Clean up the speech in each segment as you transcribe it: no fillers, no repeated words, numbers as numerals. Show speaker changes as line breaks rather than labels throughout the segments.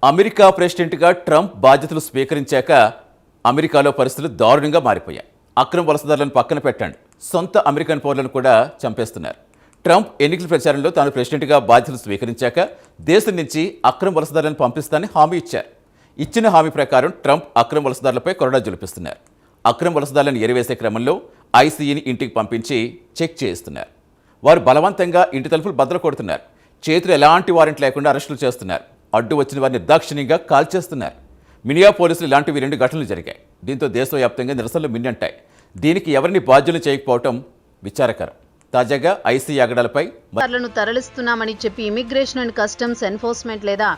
America ప్రెసిడెంట్గా Trump బాధ్యతలు స్వీకరించాక అమెరికాలో పరిస్థితులు దారుణంగా మారిపోయాయి. అక్రమ వలసదారులను పక్కన పెట్టండి, సొంత అమెరికన్ పౌరులను కూడా చంపేస్తున్నారు. ట్రంప్ ఎన్నికల ప్రచారంలో తాను ప్రెసిడెంట్గా బాధ్యతలు స్వీకరించాక దేశం నుంచి అక్రమ వలసదారులను పంపిస్తానని హామీ ఇచ్చారు. ఇచ్చిన హామీ ప్రకారం ట్రంప్ అక్రమ వలసదారులపై కొరడా జులిపిస్తున్నారు. అక్రమ వలసదారులను ఎరివేసే క్రమంలో ఐసీఈని ఇంటికి పంపించి చెక్ చేయిస్తున్నారు. వారు బలవంతంగా ఇంటి తలుపులు బద్దలు కొడుతున్నారు. చేతులు ఎలాంటి వారెంట్ లేకుండా అరెస్టులు చేస్తున్నారు. అడ్డు వచ్చిన వారిని నిర్దాక్షిణ్యంగా కాల్చేస్తున్నారు. మినియాపోలిస్లో ఇలాంటివి 2 ఘటనలు జరిగాయి. దీంతో దేశవ్యాప్తంగా నిరసనలు మిన్నంటాయి. దీనికి ఎవరిని బాధ్యులు చేయకపోవటం విచారకరం. తాజాగా ఐసీఈ ఆగడాలపై
తరలిస్తున్నామని చెప్పి ఇమిగ్రేషన్ అండ్ కస్టమ్స్ ఎన్ఫోర్స్మెంట్ లేదా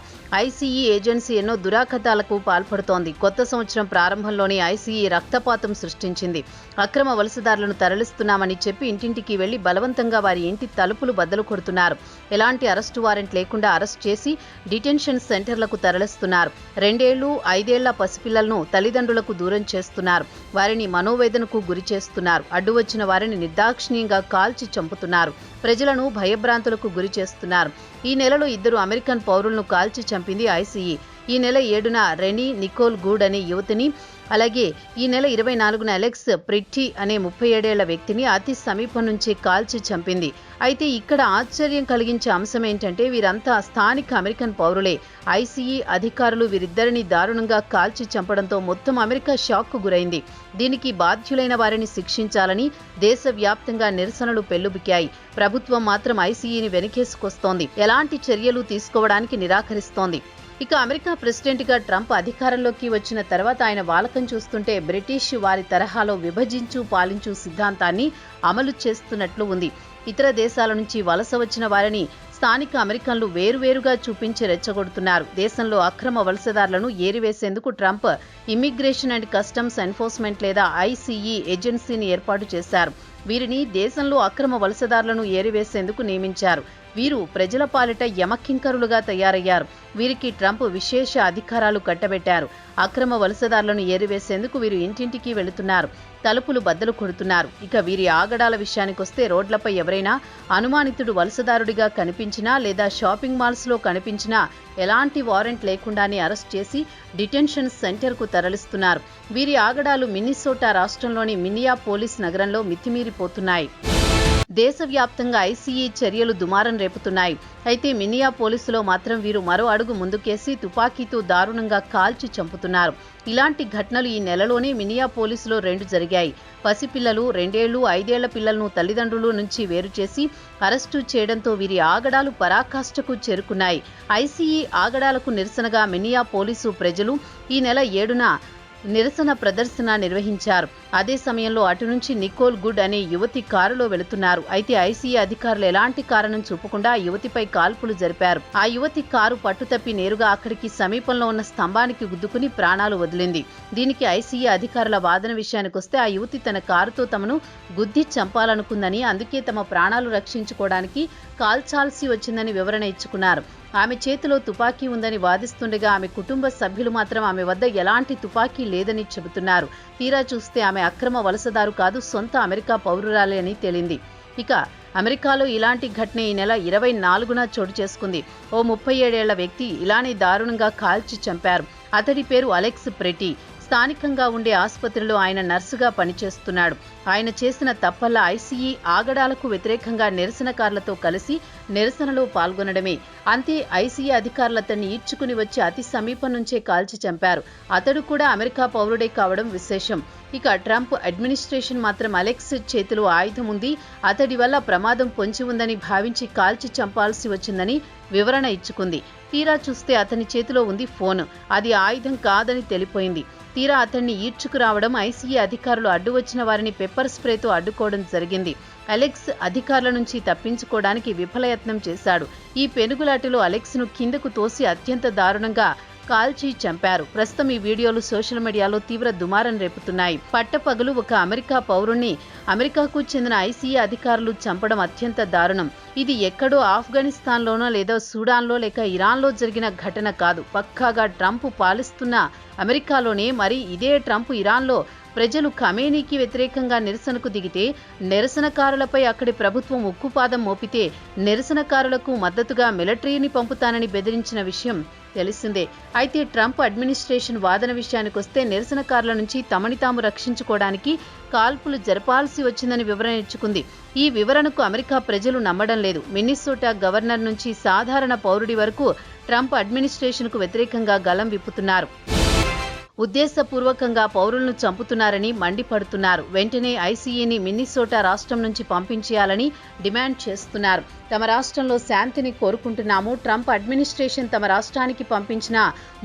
ఐసీఈ ఏజెన్సీ ఎన్నో దురాఘాతాలకు పాల్పడుతోంది. కొత్త సంవత్సరం ప్రారంభంలోనే ఐసీఈ రక్తపాతం సృష్టించింది. అక్రమ వలసదారులను తరలిస్తున్నామని చెప్పి ఇంటింటికి వెళ్లి బలవంతంగా వారి ఇంటి తలుపులు బద్దలు కొడుతున్నారు. ఎలాంటి అరెస్టు వారెంట్ లేకుండా అరెస్ట్ చేసి డిటెన్షన్ సెంటర్లకు తరలిస్తున్నారు. 2 ఏళ్లు 5 ఏళ్ల పసిపిల్లలను తల్లిదండ్రులకు దూరం చేస్తున్నారు. వారిని మనోవేదనకు గురి చేస్తున్నారు. అడ్డు వచ్చిన వారిని నిర్దాక్షిణ్యంగా కాల్చి చంపుతున్నారు. ప్రజలను భయభ్రాంతులకు గురి చేస్తున్నారు. ఈ నెలలో 2 అమెరికన్ పౌరులను కాల్చి చంపింది ఐసీఈ. ఈ నెల 7న రెనీ నికోల్ గూడ్ అనే యువతిని, అలాగే ఈ నెల 24న అలెక్స్ ప్రిట్టి అనే 37 ఏళ్ల వ్యక్తిని అతి సమీపం నుంచి కాల్చి చంపింది. అయితే ఇక్కడ ఆశ్చర్యం కలిగించే అంశం ఏంటంటే వీరంతా స్థానిక అమెరికన్ పౌరులే. ఐసీఈ అధికారులు వీరిద్దరిని దారుణంగా కాల్చి చంపడంతో మొత్తం అమెరికా షాక్కు గురైంది. దీనికి బాధ్యులైన వారిని శిక్షించాలని దేశవ్యాప్తంగా నిరసనలు పెల్లుబికాయి. ప్రభుత్వం మాత్రం ఐసీఈని వెనకేసుకొస్తోంది. ఎలాంటి చర్యలు తీసుకోవడానికి నిరాకరిస్తోంది. ఇక అమెరికా ప్రెసిడెంట్గా ట్రంప్ అధికారంలోకి వచ్చిన తర్వాత ఆయన వాలకం చూస్తుంటే బ్రిటిష్ వారి తరహాలో విభజించు పాలించు సిద్ధాంతాన్ని అమలు చేస్తున్నట్లు ఉంది. ఇతర దేశాల నుంచి వలస వచ్చిన వారిని స్థానిక అమెరికన్లు వేరువేరుగా చూపించి రెచ్చగొడుతున్నారు. దేశంలో అక్రమ వలసదారులను ఏరివేసేందుకు Trump immigration and customs enforcement లేదా ఐసీఈ ఏజెన్సీని ఏర్పాటు చేశారు. వీరిని దేశంలో అక్రమ వలసదారులను ఏరివేసేందుకు నియమించారు. వీరు ప్రజల పాలిట యమకింకరులుగా తయారయ్యారు. వీరికి ట్రంప్ విశేష అధికారాలు కట్టబెట్టారు. అక్రమ వలసదారులను ఏరివేసేందుకు వీరు ఇంటింటికి వెళుతున్నారు. తలుపులు బద్దలు కొడుతున్నారు. ఇక వీరి ఆగడాల విషయానికొస్తే రోడ్లపై ఎవరైనా అనుమానితుడు వలసదారుడిగా కనిపించినా లేదా షాపింగ్ మాల్స్లో కనిపించినా ఎలాంటి వారెంట్ లేకుండానే అరెస్ట్ చేసి డిటెన్షన్ సెంటర్కు తరలిస్తున్నారు. వీరి ఆగడాలు మిన్నిసోటా రాష్ట్రంలోని మినియాపోలిస్ నగరంలో మితిమీరిపోతున్నాయి. దేశవ్యాప్తంగా ఐసీఈ చర్యలు దుమారం రేపుతున్నాయి. అయితే మినియాపోలిస్లో మాత్రం వీరు మరో అడుగు ముందుకేసి తుపాకీతో దారుణంగా కాల్చి చంపుతున్నారు. ఇలాంటి ఘటనలు ఈ నెలలోనే మినియాపోలిస్లో 2 జరిగాయి. పసిపిల్లలు, 2 ఏళ్లు 5 ఏళ్ల పిల్లలను తల్లిదండ్రుల నుంచి వేరు చేసి అరెస్టు చేయడంతో వీరి ఆగడాలు పరాకాష్ఠకు చేరుకున్నాయి. ఐసీఈ ఆగడాలకు నిరసనగా మినియాపోలిసు ప్రజలు ఈ నెల 7న నిరసన ప్రదర్శన నిర్వహించారు. అదే సమయంలో అటు నుంచి నికోల్ గుడ్ అనే యువతి కారులో వెళుతున్నారు. అయితే ఐసీఈ అధికారులు ఎలాంటి కారణం చూపకుండా ఆ యువతిపై కాల్పులు జరిపారు. ఆ యువతి కారు పట్టుతప్పి నేరుగా అక్కడికి సమీపంలో ఉన్న స్తంభానికి గుద్దుకుని ప్రాణాలు వదిలింది. దీనికి ఐసీఈ అధికారుల వాదన విషయానికొస్తే ఆ యువతి తన కారుతో తమను గుద్ది చంపాలనుకుందని, అందుకే తమ ప్రాణాలు రక్షించుకోవడానికి కాల్చాల్సి వచ్చిందని వివరణ ఇచ్చుకున్నారు. ఆమె చేతిలో తుపాకీ ఉందని వాదిస్తుండగా ఆమె కుటుంబ సభ్యులు మాత్రం ఆమె వద్ద ఎలాంటి తుపాకీ లేదని చెబుతున్నారు. తీరా చూస్తే ఆమె అక్రమ వలసదారు కాదు, సొంత అమెరికా పౌరురాలే అని తేలింది. ఇక అమెరికాలో ఇలాంటి ఘటన ఈ నెల 24న చోటు చేసుకుంది. ఓ 37 ఏళ్ల వ్యక్తి ఇలానే దారుణంగా కాల్చి చంపారు. అతడి పేరు అలెక్స్ ప్రెట్టి. స్థానికంగా ఉండే ఆసుపత్రిలో ఆయన నర్సుగా పనిచేస్తున్నాడు. ఆయన చేసిన తప్పల్లా ఐసీఈ ఆగడాలకు వ్యతిరేకంగా నిరసనకారులతో కలిసి నిరసనలో పాల్గొనడమే. అంతే, ఐసీఈ అధికారులు అతన్ని ఈడ్చుకుని వచ్చి అతి సమీపం నుంచే కాల్చి చంపారు. అతడు కూడా అమెరికా పౌరుడే కావడం విశేషం. ఇక ట్రంప్ అడ్మినిస్ట్రేషన్ మాత్రం అలెక్స్ చేతిలో ఆయుధం ఉంది, అతడి వల్ల ప్రమాదం పొంచి ఉందని భావించి కాల్చి చంపాల్సి వచ్చిందని వివరణ ఇచ్చుకుంది. తీరా చూస్తే అతని చేతిలో ఉంది ఫోన్. అది ఆయుధం కాదని తెలిపోయింది. తీరా అతన్ని ఈడ్చుకురావడం, ఐసీఈ అధికారులు అడ్డు వచ్చిన వారిని పెప్పర్ స్ప్రేతో అడ్డుకోవడం జరిగింది. అలెక్స్ అధికారుల నుంచి తప్పించుకోవడానికి విఫలయత్నం చేశాడు. ఈ పెనుగులాటలో అలెక్స్ను కిందకు తోసి అత్యంత దారుణంగా కాల్చి చంపారు. ప్రస్తుతం ఈ వీడియోలు సోషల్ మీడియాలో తీవ్ర దుమారం రేపుతున్నాయి. పట్టపగలు ఒక అమెరికా పౌరుణ్ణి అమెరికాకు చెందిన ఐసీఈ అధికారులు చంపడం అత్యంత దారుణం. ఇది ఎక్కడో ఆఫ్ఘనిస్తాన్లోనో లేదా సూడాన్లో లేక ఇరాన్లో జరిగిన ఘటన కాదు. పక్కాగా ట్రంప్ పాలిస్తున్న అమెరికాలోనే. మరి ఇదే ట్రంప్ ఇరాన్లో ప్రజలు ఖమేనీకి వ్యతిరేకంగా నిరసనకు దిగితే నిరసనకారులపై అక్కడి ప్రభుత్వం ఉక్కుపాదం మోపితే నిరసనకారులకు మద్దతుగా మిలిటరీని పంపుతానని బెదిరించిన విషయం తెలిసిందే. అయితే ట్రంప్ అడ్మినిస్ట్రేషన్ వాదన విషయానికొస్తే నిరసనకారుల నుంచి తమని తాము రక్షించుకోవడానికి కాల్పులు జరపాల్సి వచ్చిందని వివరణ ఇచ్చుకుంది. ఈ వివరణకు అమెరికా ప్రజలు నమ్మడం లేదు. మిన్నిసోటా గవర్నర్ నుంచి సాధారణ పౌరుడి వరకు ట్రంప్ అడ్మినిస్ట్రేషన్కు వ్యతిరేకంగా గళం విప్పుతున్నారు. ఉద్దేశపూర్వకంగా పౌరులను చంపుతున్నారని మండిపడుతున్నారు. వెంటనే ఐసీఈని మిన్నిసోటా రాష్ట్రం నుంచి పంపించేయాలని డిమాండ్ చేస్తున్నారు. తమ రాష్ట్రంలో శాంతిని కోరుకుంటున్నాము. ట్రంప్ అడ్మినిస్ట్రేషన్ తమ రాష్ట్రానికి పంపించిన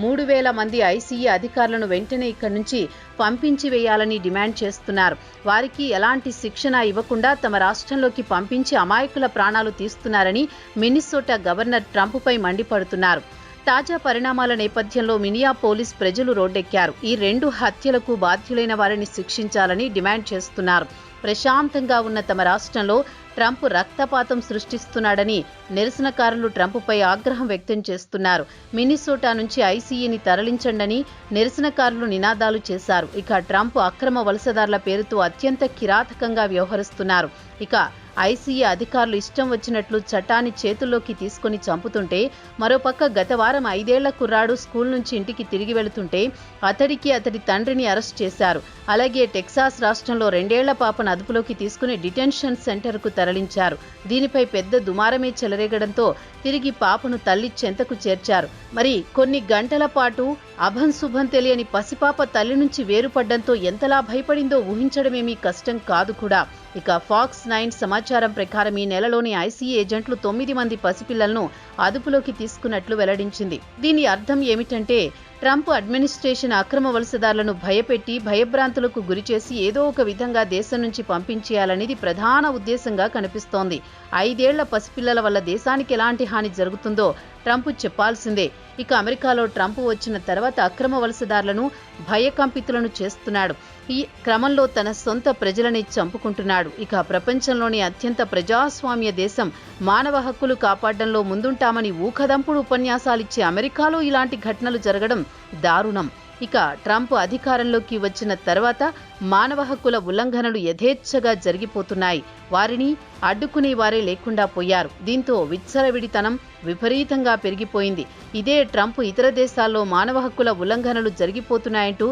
3,000 మంది ఐసీఈ అధికారులను వెంటనే ఇక్కడి నుంచి పంపించి వేయాలని డిమాండ్ చేస్తున్నారు. వారికి ఎలాంటి శిక్షణ ఇవ్వకుండా తమ రాష్ట్రంలోకి పంపించి అమాయకుల ప్రాణాలు తీస్తున్నారని మిన్నిసోటా గవర్నర్ ట్రంప్పై మండిపడుతున్నారు. తాజా పరిణామాల నేపథ్యంలో మినియాపోలిస్ ప్రజలు రోడ్డెక్కారు. ఈ 2 హత్యలకు బాధ్యులైన వారిని శిక్షించాలని డిమాండ్ చేస్తున్నారు. ప్రశాంతంగా ఉన్న తమ రాష్ట్రంలో ట్రంప్ రక్తపాతం సృష్టిస్తున్నాడని నిరసనకారులు ట్రంప్పై ఆగ్రహం వ్యక్తం చేస్తున్నారు. మిన్నిసోటా నుంచి ఐసీఈని తరలించండని నిరసనకారులు నినాదాలు చేశారు. ఇక ట్రంప్ అక్రమ వలసదారుల పేరుతో అత్యంత కిరాతకంగా వ్యవహరిస్తున్నారు. ఇక ఐసీఈ అధికారులు ఇష్టం వచ్చినట్లు చట్టాన్ని చేతుల్లోకి తీసుకుని చంపుతుంటే, మరోపక్క గత వారం 5 ఏళ్ల కుర్రాడు స్కూల్ నుంచి ఇంటికి తిరిగి వెళుతుంటే అతడికి అతడి తండ్రిని అరెస్ట్ చేశారు. అలాగే టెక్సాస్ రాష్ట్రంలో 2 ఏళ్ల పాపను అదుపులోకి తీసుకుని డిటెన్షన్ సెంటర్కు తరలించారు. దీనిపై పెద్ద దుమారమే చెలరేగడంతో తిరిగి పాపను తల్లి చెంతకు చేర్చారు. మరి కొన్ని గంటల పాటు అభంశుభం తెలియని పసిపాప తల్లి నుంచి వేరుపడ్డంతో ఎంతలా భయపడిందో ఊహించడమేమీ కష్టం కాదు కూడా. ఇక ఫాక్స్ 9 సమాచారం ప్రకారం ఈ నెలలోని ఐసీఈ ఏజెంట్లు 9 మంది పసిపిల్లలను అదుపులోకి తీసుకున్నట్లు వెల్లడించింది. దీని అర్థం ఏమిటంటే ట్రంప్ అడ్మినిస్ట్రేషన్ అక్రమ వలసదారులను భయపెట్టి భయభ్రాంతులకు గురిచేసి ఏదో ఒక విధంగా దేశం నుంచి పంపించేయాలనేది ప్రధాన ఉద్దేశంగా కనిపిస్తోంది. 5 ఏళ్ల పసిపిల్లల వల్ల దేశానికి ఎలాంటి హాని జరుగుతుందో ట్రంప్ చెప్పాల్సిందే. ఇక అమెరికాలో ట్రంప్ వచ్చిన తర్వాత అక్రమ వలసదారులను భయకంపితులను చేస్తున్నాడు. ఈ క్రమంలో తన సొంత ప్రజలని చంపుకుంటున్నాడు. ఇక ప్రపంచంలోని అత్యంత ప్రజాస్వామ్య దేశం మానవ హక్కులు కాపాడడంలో ముందుంటామని ఊకదంపుడు ఉపన్యాసాలిచ్చే అమెరికాలో ఇలాంటి ఘటనలు జరగడం దారుణం. ఇక ట్రంప్ అధికారంలోకి వచ్చిన తర్వాత మానవ హక్కుల ఉల్లంఘనలు యథేచ్ఛగా జరిగిపోతున్నాయి. వారిని అడ్డుకునే వారే లేకుండా పోయారు. దీంతో విచ్చలవిడితనం విపరీతంగా పెరిగిపోయింది. ఇదే ట్రంప్ ఇతర దేశాల్లో మానవ హక్కుల ఉల్లంఘనలు జరిగిపోతున్నాయంటూ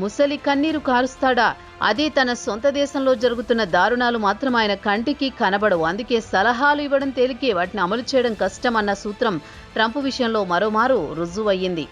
ముసలి కన్నీరు కారుస్తాడా? అదే తన సొంత దేశంలో జరుగుతున్న దారుణాలు మాత్రం ఆయన కంటికి కనబడవు. అందుకే సలహాలు ఇవ్వడం తేలికే, వాటిని అమలు చేయడం కష్టం అన్న సూత్రం ట్రంప్ విషయంలో మరోమారు రుజువయ్యింది.